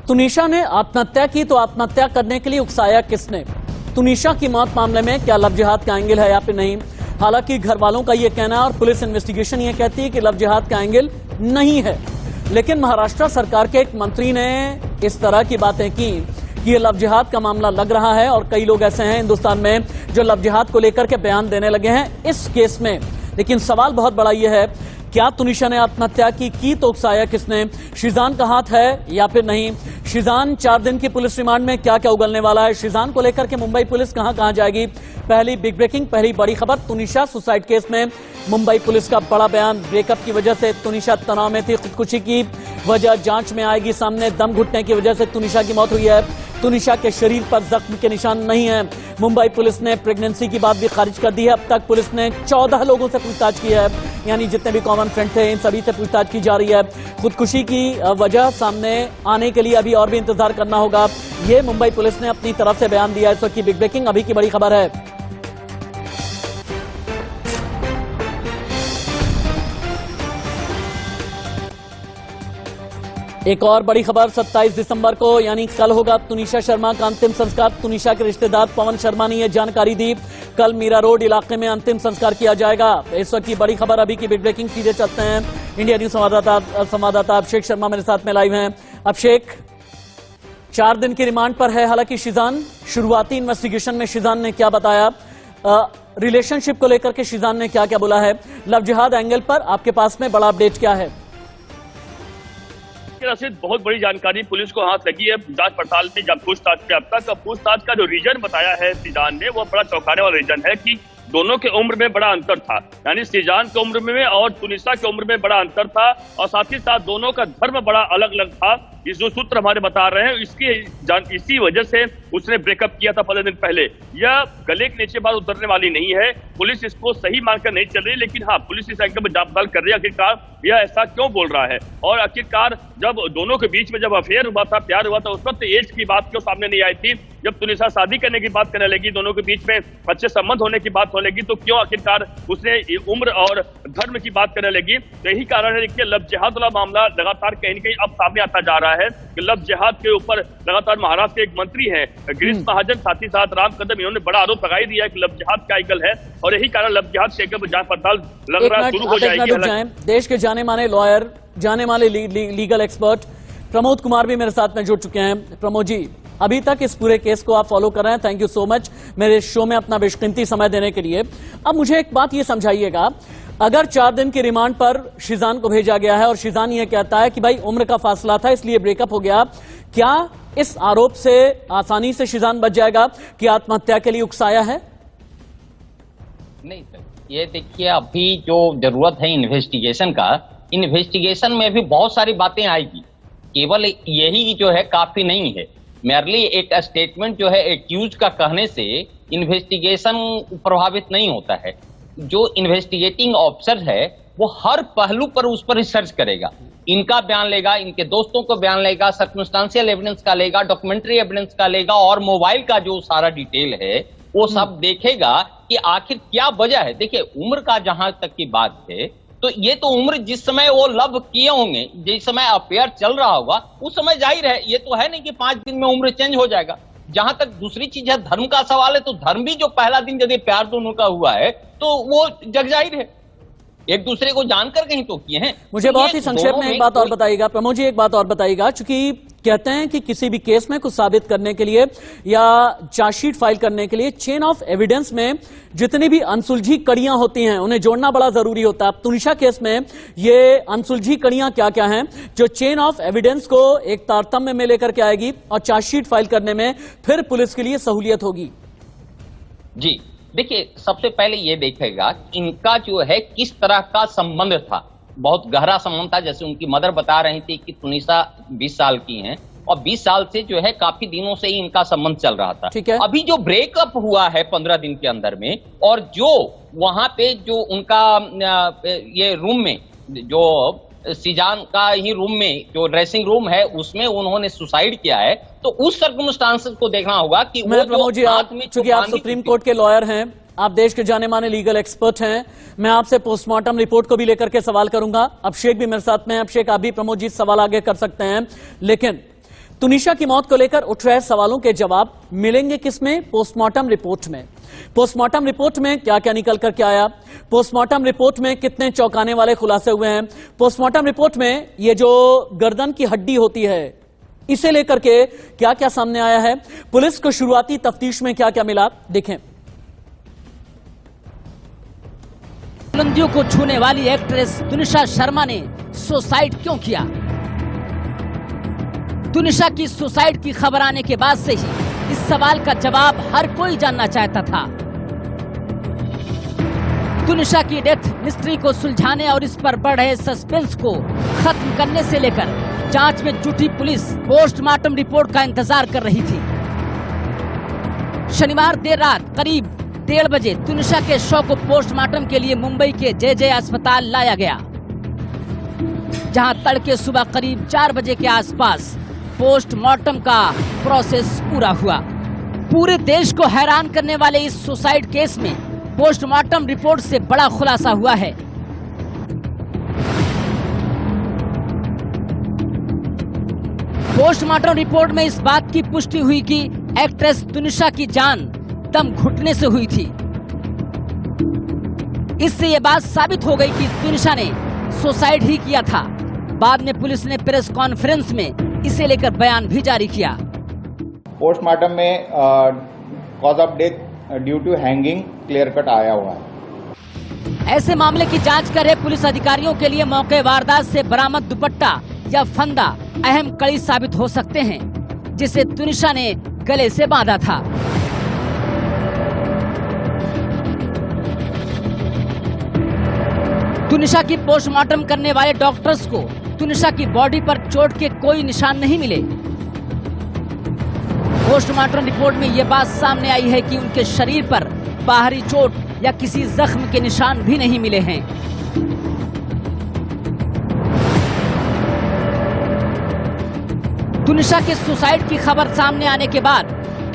तुनिशा ने आत्महत्या की, तो आत्महत्या करने के लिए उकसाया किसने? तुनिशा की मौत मामले में क्या लव जिहाद का एंगल है या फिर नहीं? हालांकि घर वालों का यह कहना है और पुलिस इन्वेस्टिगेशन ये कहती है कि लव जिहाद का एंगल नहीं है, लेकिन महाराष्ट्र सरकार के एक मंत्री ने इस तरह की बातें की कि ये लव जिहाद का मामला लग रहा है। और कई लोग ऐसे हैं हिंदुस्तान में जो लव जिहाद को लेकर के बयान देने लगे हैं इस केस में। लेकिन सवाल बहुत बड़ा यह है, क्या तुनिशा ने आत्महत्या की तो उकसाया किसने? शीजान का हाथ है या फिर नहीं? शीजान 4 दिन की पुलिस रिमांड में क्या क्या उगलने वाला है? शीजान को लेकर के मुंबई पुलिस कहां जाएगी? पहली बिग ब्रेकिंग, पहली बड़ी खबर, तुनिशा सुसाइड केस में मुंबई पुलिस का बड़ा बयान। ब्रेकअप की वजह से तुनिशा तनाव में थी, खुदकुशी की वजह जांच में आएगी सामने। दम घुटने की वजह से तुनिशा की मौत हुई है। तुनिशा के शरीर पर जख्म के निशान नहीं है। मुंबई पुलिस ने प्रेगनेंसी की बात भी खारिज कर दी है। अब तक पुलिस ने 14 लोगों से पूछताछ की है, यानी जितने भी कॉमन फ्रेंड थे इन सभी से पूछताछ की जा रही है। खुदकुशी की वजह सामने आने के लिए अभी और भी इंतजार करना होगा। ये मुंबई पुलिस ने अपनी तरफ से बयान दिया है। इस वक्त की बिग ब्रेकिंग, अभी की बड़ी खबर है। एक और बड़ी खबर, 27 दिसंबर को यानी कल होगा तुनिशा शर्मा का अंतिम संस्कार। तुनिशा के रिश्तेदार पवन शर्मा ने यह जानकारी दी। कल मीरा रोड इलाके में अंतिम संस्कार किया जाएगा। इस वक्त की बड़ी खबर, अभी की बिग ब्रेकिंग, सीधे चलते हैं। इंडिया न्यूज संवाददाता अभिषेक शर्मा मेरे साथ में लाइव हैं। अभिषेक, 4 दिन की रिमांड पर है हालांकि शीजान। शुरुआती इन्वेस्टिगेशन में शीजान ने क्या बताया? रिलेशनशिप को लेकर के शीजान ने क्या क्या बोला है? लव जिहाद एंगल पर आपके पास में बड़ा अपडेट क्या है? बहुत बड़ी जानकारी पुलिस को हाथ लगी है जांच पड़ताल में। जब पूछताछ के अब तक पूछताछ का जो रीजन बताया है शीजान ने, वो बड़ा चौंकाने वाला रीजन है कि दोनों के उम्र में बड़ा अंतर था। यानी शीजान की उम्र में और तुनिशा की उम्र में बड़ा अंतर था, और साथ ही साथ दोनों का धर्म बड़ा अलग अलग था। इस जो सूत्र हमारे बता रहे हैं इसी वजह से उसने ब्रेकअप किया था 15 दिन पहले। यह गले के नीचे बात उतरने वाली नहीं है। पुलिस इसको सही मानकर नहीं चल रही, लेकिन हाँ, पुलिस इस एंगल में जांच पड़ताल कर रही है आखिरकार यह ऐसा क्यों बोल रहा है। और आखिरकार जब दोनों के बीच में जब अफेयर हुआ था, प्यार हुआ था, उस वक्त एज की बात क्यों सामने नहीं आई थी? जब तुनिशा शादी करने की बात करने लगी, दोनों के बीच में अच्छे संबंध होने की बात होने लगी, तो क्यों आखिरकार उसने उम्र और धर्म की बात करने लगी? तो यही कारण है कि लव जिहाद वाला मामला लगातार कहीं न कहीं अब सामने आता जा रहा है कि लव जिहाद के ऊपर लगातार महाराष्ट्र के एक मंत्री हैं गिरीश महाजन, साथ ही साथ राम कदम, इन्होंने बड़ा आरोप लगाई दिया है कि लव जिहाद का एंगल है, और यही कारण लव जिहाद के एंगल पर जांच पड़ताल लग रहा है शुरू हो जाएगी। देश के जाने माने लॉयर, जाने माने लीगल एक्सपर्ट प्रमोद कुमार भी मेरे साथ में जुड़ चुके हैं। प्रमोद जी, अभी तक इस पूरे केस को आप फॉलो कर रहे हैं, थैंक यू सो मच मेरे शो में अपना बेशकीमती समय देने के लिए। अब मुझे एक बात ये समझाइएगा, अगर 4 दिन की रिमांड पर शीजान को भेजा गया है और शीजान ये कहता है कि भाई उम्र का फासला था इसलिए ब्रेकअप हो गया, क्या इस आरोप से आसानी से शीजान बच जाएगा कि आत्महत्या के लिए उकसाया है? नहीं सर, ये देखिए, अभी जो जरूरत है इन्वेस्टिगेशन का, इन्वेस्टिगेशन में भी बहुत सारी बातें आएगी। केवल यही जो है काफी नहीं है। मेरली एक स्टेटमेंट जो है एक्यूज का कहने से इन्वेस्टिगेशन प्रभावित नहीं होता है। जो इन्वेस्टिगेटिंग ऑफिसर है वो हर पहलू पर उस पर रिसर्च करेगा। इनका बयान लेगा, इनके दोस्तों को बयान लेगा, सर्कमस्टांशियल एविडेंस का लेगा, डॉक्यूमेंट्री एविडेंस का लेगा, और मोबाइल का जो सारा डिटेल है वो सब देखेगा कि आखिर क्या वजह है। देखिए, उम्र का जहां तक की बात है, तो ये तो उम्र जिस समय वो लव किए होंगे, जिस समय अफेयर चल रहा होगा, उस समय जाहिर है, ये तो है नहीं कि 5 दिन में उम्र चेंज हो जाएगा। जहां तक दूसरी चीज है, धर्म का सवाल है, तो धर्म भी जो पहला दिन यदि प्यार दोनों का हुआ है तो वो जग जाहिर है, एक दूसरे को जानकर कहीं तो किए हैं। मुझे बहुत ही संक्षेप में एक बात और बताइएगा प्रमोद जी, एक बात और बताइएगा, चूंकि कहते हैं कि किसी भी केस में कुछ साबित करने के लिए या चार्जशीट फाइल करने के लिए चेन ऑफ एविडेंस में जितनी भी अनसुलझी कड़ियां होती हैं उन्हें जोड़ना बड़ा जरूरी होता है। अब तुनिशा केस में ये अनसुलझी कड़ियां क्या क्या हैं जो चेन ऑफ एविडेंस को एक तारतम्य में लेकर के आएगी और चार्जशीट फाइल करने में फिर पुलिस के लिए सहूलियत होगी? जी देखिए, सबसे पहले ये देखेगा इनका जो है किस तरह का संबंध था। बहुत गहरा संबंध था। जैसे उनकी मदर बता रही थी कि तुनिशा 20 साल की हैं और 20 साल से जो है काफी दिनों से ही इनका संबंध चल रहा था। ठीक है। अभी जो ब्रेकअप हुआ है 15 दिन के अंदर में, और जो वहां पे जो उनका ये रूम में, जो शीजान का ही रूम में जो ड्रेसिंग रूम है उसमें उन्होंने सुसाइड किया है, तो उस सर्कमस्टांसेस को देखना होगा कि वो चूंकि आप सुप्रीम कोर्ट के लॉयर हैं, आप देश के जाने माने लीगल एक्सपर्ट हैं, मैं आपसे पोस्टमार्टम रिपोर्ट को भी लेकर के सवाल करूंगा। अभिषेक भी मेरे साथ में है। अभिषेक, आप भी प्रमोद जी सवाल आगे कर सकते हैं, लेकिन तुनिशा की मौत को लेकर उठ रहे सवालों के जवाब मिलेंगे किसमें? पोस्टमार्टम रिपोर्ट में। पोस्टमार्टम रिपोर्ट में क्या क्या निकल कर के आया? पोस्टमार्टम रिपोर्ट में कितने चौंकाने वाले खुलासे हुए हैं? पोस्टमार्टम रिपोर्ट में ये जो गर्दन की हड्डी होती है, इसे लेकर के क्या क्या सामने आया है? पुलिस को शुरुआती तफ्तीश में क्या क्या मिला, देखें। बुलंदियों को छूने वाली एक्ट्रेस तुनिशा शर्मा ने सुसाइड क्यों किया? तुनिशा की सुसाइड की खबर आने के बाद से ही इस सवाल का जवाब हर कोई जानना चाहता था। तुनिशा की डेथ मिस्ट्री को सुलझाने और इस पर बढ़ रहे सस्पेंस को खत्म करने से लेकर जांच में जुटी पुलिस पोस्टमार्टम रिपोर्ट का इंतजार कर रही थी। शनिवार देर रात करीब 1:30 बजे तुनिशा के शव को पोस्टमार्टम के लिए मुंबई के JJ अस्पताल लाया गया, जहां तड़के सुबह करीब 4 बजे के आसपास पोस्टमार्टम का प्रोसेस पूरा हुआ। पूरे देश को हैरान करने वाले इस सुसाइड केस में पोस्टमार्टम रिपोर्ट से बड़ा खुलासा हुआ है। पोस्टमार्टम रिपोर्ट में इस बात की पुष्टि हुई कि एक्ट्रेस तुनिशा की जान दम घुटने से हुई थी। इससे ये बात साबित हो गई कि तुनिशा ने सुसाइड ही किया था। बाद में पुलिस ने प्रेस कॉन्फ्रेंस में इसे लेकर बयान भी जारी किया। पोस्टमार्टम में cause of death due to hanging clear cut आया हुआ है। ऐसे मामले की जांच कर रहे पुलिस अधिकारियों के लिए मौके वारदात से बरामद दुपट्टा या फंदा अहम कड़ी साबित हो सकते हैं, जिसे तुनिशा ने गले से बांधा था। तुनिशा की पोस्टमार्टम करने वाले डॉक्टर्स को तुनिशा की बॉडी पर चोट के कोई निशान नहीं मिले। पोस्टमार्टम रिपोर्ट में यह बात सामने आई है कि उनके शरीर पर बाहरी चोट या किसी जख्म के निशान भी नहीं मिले हैं। तुनिशा के सुसाइड की खबर सामने आने के बाद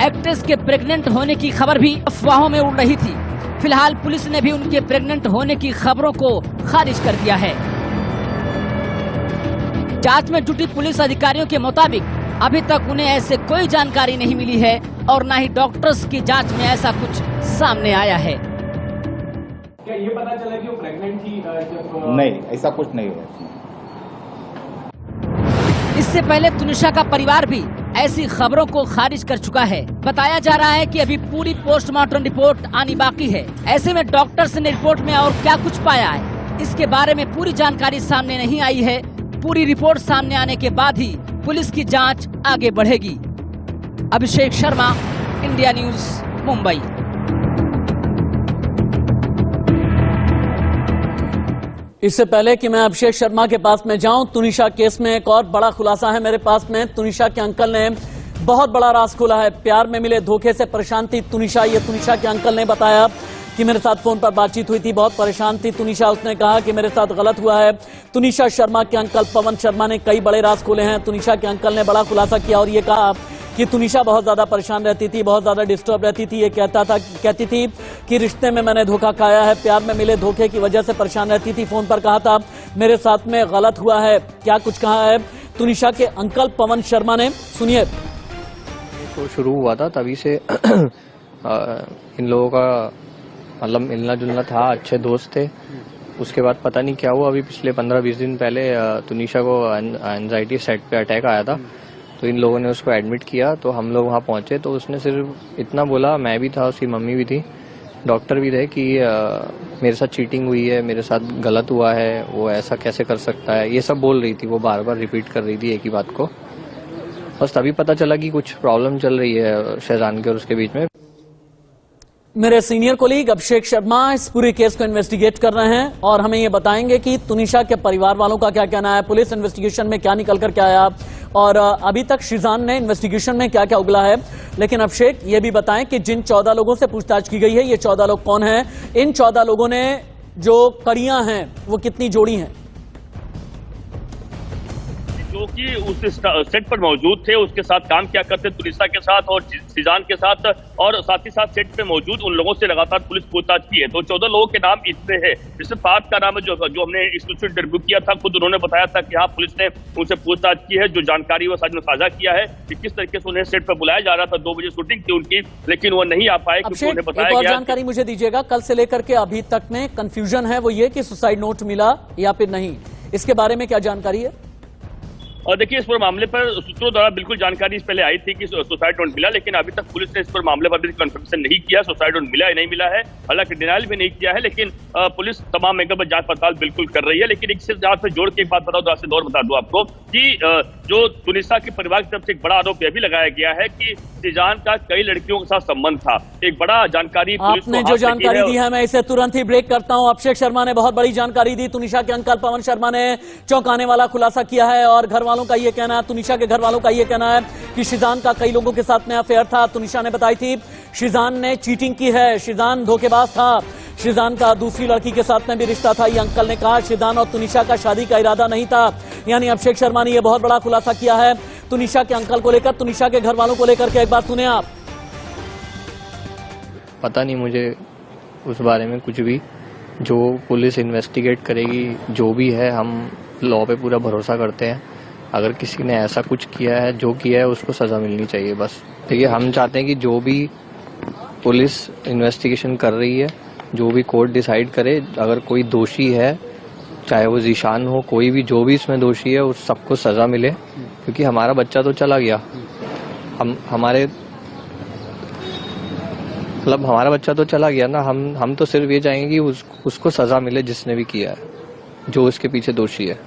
एक्ट्रेस के प्रेग्नेंट होने की खबर भी अफवाहों में उड़ रही थी। फिलहाल पुलिस ने भी उनके प्रेग्नेंट होने की खबरों को खारिज कर दिया है। जांच में जुटी पुलिस अधिकारियों के मुताबिक अभी तक उन्हें ऐसे कोई जानकारी नहीं मिली है और न ही डॉक्टर्स की जांच में ऐसा कुछ सामने आया है। क्या ये पता चला कि वो प्रेग्नेंट थी जब? नहीं, ऐसा कुछ नहीं हुआ। इससे पहले तुनिशा का परिवार भी ऐसी खबरों को खारिज कर चुका है। बताया जा रहा है कि अभी पूरी पोस्टमार्टम रिपोर्ट आनी बाकी है। ऐसे में डॉक्टर्स ने रिपोर्ट में और क्या कुछ पाया है, इसके बारे में पूरी जानकारी सामने नहीं आई है। पूरी रिपोर्ट सामने आने के बाद ही पुलिस की जांच आगे बढ़ेगी। Abhishek Sharma, India news, Mumbai. इससे पहले कि मैं अभिषेक शर्मा के पास में जाऊं, तुनिशा केस में एक और बड़ा खुलासा है मेरे पास में। तुनिशा के अंकल ने बहुत बड़ा राज खोला है। प्यार में मिले धोखे से परेशान थी तुनिशा। ये तुनिशा के अंकल ने बताया कि मेरे साथ फोन पर बातचीत हुई थी, बहुत परेशान थी तुनिशा। उसने कहा कि मेरे साथ गलत हुआ है। तुनिशा शर्मा के अंकल पवन शर्मा ने कई बड़े राज खोले हैं। तुनिशा के अंकल ने बड़ा खुलासा किया और ये कहा कि तुनिशा बहुत ज्यादा परेशान रहती थी, बहुत ज्यादा डिस्टर्ब रहती थी। ये कहती थी कि रिश्ते में मैंने धोखा खाया है, प्यार में मिले धोखे की वजह से परेशान रहती थी। फोन पर कहा था मेरे साथ में गलत हुआ है। क्या कुछ कहा है तुनिशा के अंकल पवन शर्मा ने, सुनिए। तो शुरू हुआ था तभी से इन लोगों का मतलब मिलना जुलना था, अच्छे दोस्त थे। उसके बाद पता नहीं क्या हुआ, अभी पिछले 15-20 दिन पहले तुनिशा को एंजाइटी सेट पे अटैक आया था। तो इन लोगों ने उसको एडमिट किया, तो हम लोग वहाँ पहुँचे तो उसने सिर्फ इतना बोला, मैं भी था, उसकी मम्मी भी थी, डॉक्टर भी थे, कि मेरे साथ चीटिंग हुई है, मेरे साथ गलत हुआ है, वो ऐसा कैसे कर सकता है, ये सब बोल रही थी। वो बार बार रिपीट कर रही थी एक ही बात को। बस तभी पता चला कि कुछ प्रॉब्लम चल रही है शहजान के और उसके बीच में। मेरे सीनियर कोलीग अभिषेक शर्मा इस पूरे केस को इन्वेस्टिगेट कर रहे हैं और हमें ये बताएंगे कि तुनिशा के परिवार वालों का क्या कहना है, पुलिस इन्वेस्टिगेशन में क्या निकल कर के आया और अभी तक शिजान ने इन्वेस्टिगेशन में क्या क्या उगला है। लेकिन अभिषेक ये भी बताएं कि जिन 14 लोगों से पूछताछ की गई है, ये 14 लोग कौन हैं? इन 14 लोगों ने जो कड़ियां हैं वो कितनी जोड़ी हैं? जो कि उस सेट पर मौजूद थे, उसके साथ काम किया करते तुनिशा के साथ और सीजान के साथ, और साथ ही साथ सेट पे मौजूद उन लोगों से लगातार पुलिस पूछताछ की है। तो 14 लोगों के नाम इसमें है, जिसमें 5 का नाम है जो हमने एक्सक्लूसिव इंटरव्यू किया था, खुद उन्होंने बताया था कि हाँ पुलिस ने उनसे पूछताछ की है, जो जानकारी वो साथ में साझा किया है कि किस तरीके से उन्हें सेट पर बुलाया जा रहा था। 2 बजे शूटिंग थी उनकी, लेकिन वो नहीं आ पाए क्योंकि उन्हें बताया एक और गया। जानकारी मुझे दीजिएगा, कल से लेकर के अभी तक में कंफ्यूजन है वो ये कि सुसाइड नोट मिला या फिर नहीं, इसके बारे में क्या जानकारी है? और देखिए, इस पर मामले पर सूत्रों द्वारा बिल्कुल जानकारी इस पहले आई थी कि सुसाइड नोट मिला, लेकिन अभी तक पुलिस ने इस पर मामले पर भी कंफर्मेशन नहीं किया सुसाइड नोट मिला या नहीं मिला है। हालांकि डिनाइल भी नहीं किया है, लेकिन पुलिस तमाम एंगल पर जांच पड़ताल बिल्कुल कर रही है। लेकिन एक जांच पर जोड़ के एक बात बताओ, राशिद और बता दूं आपको कि जो तुनिशा के परिवार की तरफ से एक बड़ा आरोप यह भी लगाया गया है कि सीजान का कई लड़कियों के साथ संबंध था। एक बड़ा जानकारी आपने जो जानकारी दी है, मैं इसे तुरंत ही ब्रेक करता हूं। अभिषेक शर्मा ने बहुत बड़ी जानकारी दी। तुनिशा के अंकल पवन शर्मा ने चौंकाने वाला खुलासा किया है और घर वालों का यह कहना है, तुनिशा के घर वालों का यह कहना है कि शिजान का कई लोगों के साथ में अफेयर था। तुनिशा ने बताई थी शिजान ने चीटिंग की है, शिजान धोखेबाज था, शिजान का दूसरी लड़की के साथ में भी रिश्ता था। ये अंकल ने कहा शिजान और तुनिशा का शादी का इरादा नहीं था। यानी अभिषेक शर्मा ने यह बहुत बड़ा खुलासा किया है तुनिशा के अंकल को लेकर, तुनिशा के घर वालों को लेकर के। एक बार सुने आप। पता नहीं मुझे उस बारे में कुछ भी, जो पुलिस इन्वेस्टिगेट करेगी जो भी है, हम लॉ पे पूरा भरोसा करते हैं। अगर किसी ने ऐसा कुछ किया है, जो किया है उसको सज़ा मिलनी चाहिए बस। देखिए, हम चाहते हैं कि जो भी पुलिस इन्वेस्टिगेशन कर रही है, जो भी कोर्ट डिसाइड करे, अगर कोई दोषी है, चाहे वो जीशान हो, कोई भी जो भी इसमें दोषी है, उस सबको सज़ा मिले। क्योंकि हमारा बच्चा तो चला गया, हमारा बच्चा तो चला गया ना। हम तो सिर्फ ये चाहेंगे कि उसको सज़ा मिले जिसने भी किया है, जो उसके पीछे दोषी है।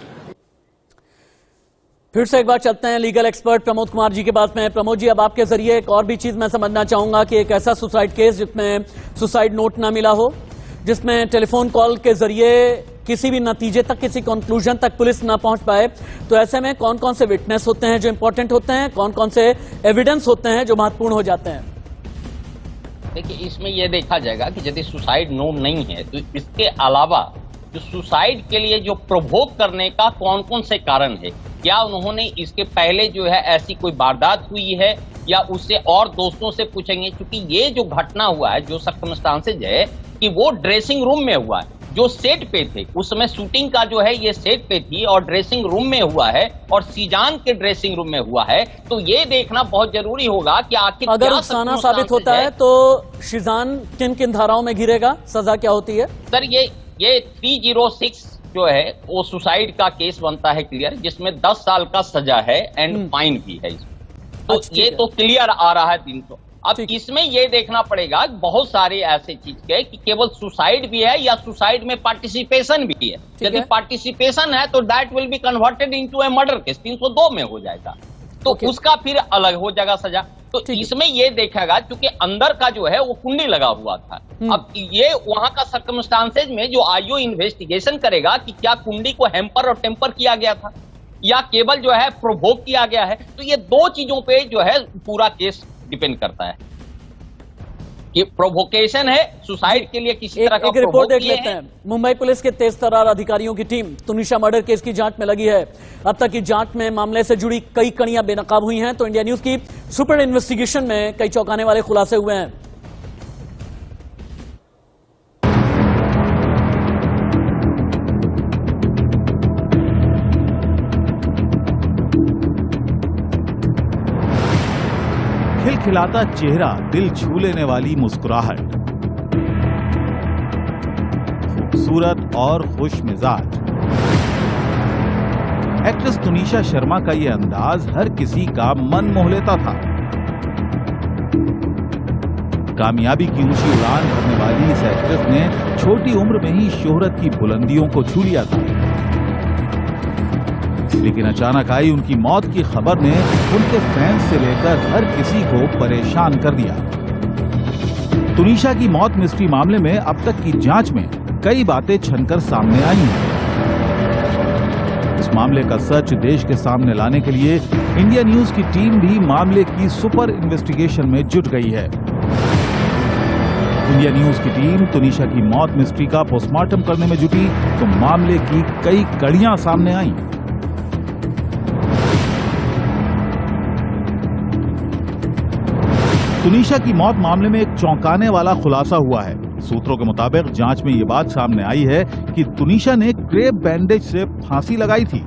फिर से एक बार चलते हैं लीगल एक्सपर्ट प्रमोद कुमार जी के पास में। प्रमोद जी, अब आपके जरिए एक और भी चीज मैं समझना चाहूंगा कि एक ऐसा सुसाइड केस जिसमें सुसाइड नोट ना मिला हो, जिसमें टेलीफोन कॉल के जरिए किसी भी नतीजे तक, किसी कंक्लूजन तक पुलिस ना पहुंच पाए, तो ऐसे में कौन कौन से विटनेस होते हैं जो इंपॉर्टेंट होते हैं, कौन कौन से एविडेंस होते हैं जो महत्वपूर्ण हो जाते हैं? देखिए, इसमें यह देखा जाएगा कि यदि सुसाइड नोट नहीं है तो इसके अलावा जो सुसाइड के लिए जो प्रोवोक करने का कौन कौन से कारण है, क्या उन्होंने इसके पहले जो है ऐसी कोई वारदात हुई है, या उससे और दोस्तों से पूछेंगे। क्योंकि ये जो घटना हुआ है, जो सर्कमस्टांसेज है कि वो ड्रेसिंग रूम में हुआ है, जो सेट पे थे उस समय शूटिंग का जो है ये सेट पे थी और ड्रेसिंग रूम में हुआ है और सीजान के ड्रेसिंग रूम में हुआ है। तो ये देखना बहुत जरूरी होगा कि आखिर अगर अफसाना साबित होता है तो शिजान किन किन धाराओं में घिरेगा, सजा क्या होती है? सर, ये 306 जो है वो सुसाइड का केस बनता है क्लियर, जिसमें 10 साल का सजा है एंड फाइन भी है इसमें। तो ये तो क्लियर आ रहा है 300। अब इसमें ये देखना पड़ेगा बहुत सारे ऐसे चीज के कि केवल सुसाइड भी है या सुसाइड में पार्टिसिपेशन भी है। यदि पार्टिसिपेशन है तो that will be converted into A murder case, 302 में हो जाएगा, तो उसका फिर अलग हो जाएगा सजा। तो इसमें ये देखेगा क्योंकि अंदर का जो है वो कुंडी लगा हुआ था। अब ये वहां का सर्कमस्टांसेज में जो आईओ इन्वेस्टिगेशन करेगा कि क्या कुंडी को हैम्पर और टेम्पर किया गया था या केवल जो है प्रोवोक किया गया है। तो ये 2 चीजों पे जो है पूरा केस डिपेंड करता है कि प्रोवोकेशन है, सुसाइड के लिए किसी तरह का एक रिपोर्ट देख लेते हैं। मुंबई पुलिस के तेज तर्रार अधिकारियों की टीम तुनिशा मर्डर केस की जांच में लगी है। अब तक की जांच में मामले से जुड़ी कई कड़ियां बेनकाब हुई हैं, तो इंडिया न्यूज की सुपर इन्वेस्टिगेशन में कई चौंकाने वाले खुलासे हुए हैं। खिलखिलाता चेहरा, दिल छू लेने वाली मुस्कुराहट, खूबसूरत और खुश मिजाज। एक्ट्रेस तुनिशा शर्मा का यह अंदाज हर किसी का मन मोह लेता था। कामयाबी की ऊंची उड़ान भरने वाली इस एक्ट्रेस ने छोटी उम्र में ही शोहरत की बुलंदियों को छू लिया था। लेकिन अचानक आई उनकी मौत की खबर ने उनके फैंस से लेकर हर किसी को परेशान कर दिया। तुनिशा की मौत मिस्ट्री मामले में अब तक की जांच में कई बातें छनकर सामने आई हैं। इस मामले का सच देश के सामने लाने के लिए इंडिया न्यूज की टीम भी मामले की सुपर इन्वेस्टिगेशन में जुट गई है। इंडिया न्यूज की टीम तुनिशा की मौत मिस्ट्री का पोस्टमार्टम करने में जुटी तो मामले की कई कड़ियां सामने आईं। तुनिशा की मौत मामले में एक चौंकाने वाला खुलासा हुआ है। सूत्रों के मुताबिक जांच में ये बात सामने आई है कि तुनिशा ने क्रेप बैंडेज से फांसी लगाई थी।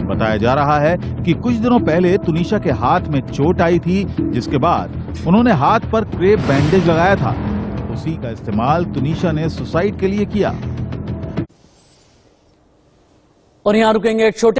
बताया जा रहा है कि कुछ दिनों पहले तुनिशा के हाथ में चोट आई थी, जिसके बाद उन्होंने हाथ पर क्रेप बैंडेज लगाया था। उसी का इस्तेमाल तुनिशा ने सुसाइड के लिए किया। और यहाँ रुकेंगे एक छोटे